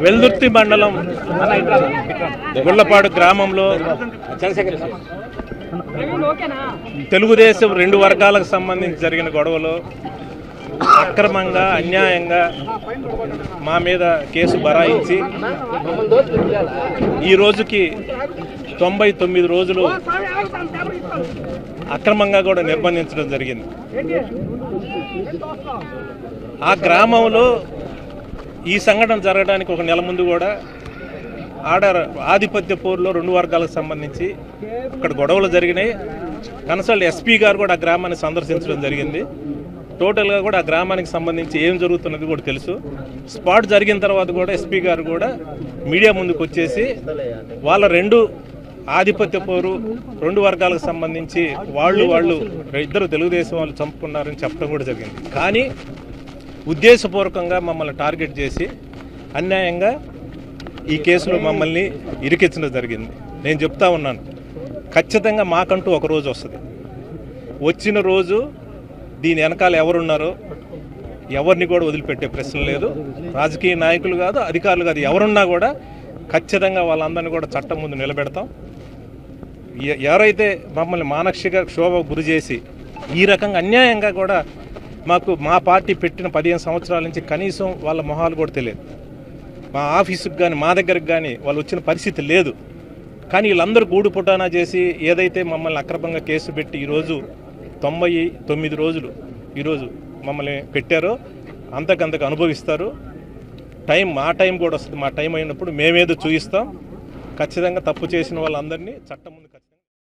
వెల్దుర్తి మండలం గుళ్ళపాడు గ్రామంలో తెలుగుదేశం రెండు వర్గాలకు సంబంధించి జరిగిన గొడవలో అక్రమంగా అన్యాయంగా మా మీద కేసు బరాయించి ఈ రోజుకి 99 రోజులు అక్రమంగా కూడా నిర్బంధించడం జరిగింది. ఆ గ్రామంలో ఈ సంఘటన జరగడానికి ఒక నెల ముందు కూడా ఆధిపత్య పోరులో రెండు వర్గాలకు సంబంధించి ఇక్కడ గొడవలు జరిగినాయి. కన్సల్ట్ ఎస్పీ గారు కూడా ఆ గ్రామాన్ని సందర్శించడం జరిగింది. టోటల్గా కూడా ఆ గ్రామానికి సంబంధించి ఏం జరుగుతున్నది కూడా తెలుసు. స్పాట్ జరిగిన తర్వాత కూడా ఎస్పీ గారు కూడా మీడియా ముందుకు వచ్చేసి వాళ్ళ రెండు ఆధిపత్య పోరు రెండు వర్గాలకు సంబంధించి వాళ్ళు ఇద్దరు తెలుగుదేశం వాళ్ళు చంపుకున్నారని చెప్పడం కూడా జరిగింది. కానీ ఉద్దేశపూర్వకంగా మమ్మల్ని టార్గెట్ చేసి అన్యాయంగా ఈ కేసులో మమ్మల్ని ఇరికించడం జరిగింది. నేను చెప్తా ఉన్నాను, ఖచ్చితంగా మాకంటూ ఒక రోజు వస్తుంది. వచ్చిన రోజు దీని వెనకాల ఎవరున్నారో ఎవరిని కూడా వదిలిపెట్టే ప్రశ్న లేదు. రాజకీయ నాయకులు కాదు, అధికారులు కాదు, ఎవరున్నా కూడా ఖచ్చితంగా వాళ్ళందరినీ కూడా చట్టం ముందు నిలబెడతాం. ఎవరైతే మమ్మల్ని మానసిక క్షోభ గురి చేసి ఈ రకంగా అన్యాయంగా కూడా మా పార్టీ పెట్టిన 15 సంవత్సరాల నుంచి కనీసం వాళ్ళ మొహాలు కూడా తెలియదు. మా ఆఫీసుకు కానీ మా దగ్గరకు కానీ వాళ్ళు వచ్చిన పరిస్థితి లేదు. కానీ వీళ్ళందరూ గూడు పుటానా చేసి ఏదైతే మమ్మల్ని అక్రమంగా కేసు పెట్టి ఈరోజు 99 రోజులు ఈరోజు మమ్మల్ని పెట్టారో అంతకంతకు అనుభవిస్తారు. మా టైం కూడా వస్తుంది. మా టైం అయినప్పుడు మేమేదో చూపిస్తాం. ఖచ్చితంగా తప్పు చేసిన వాళ్ళందరినీ చట్టం ముందు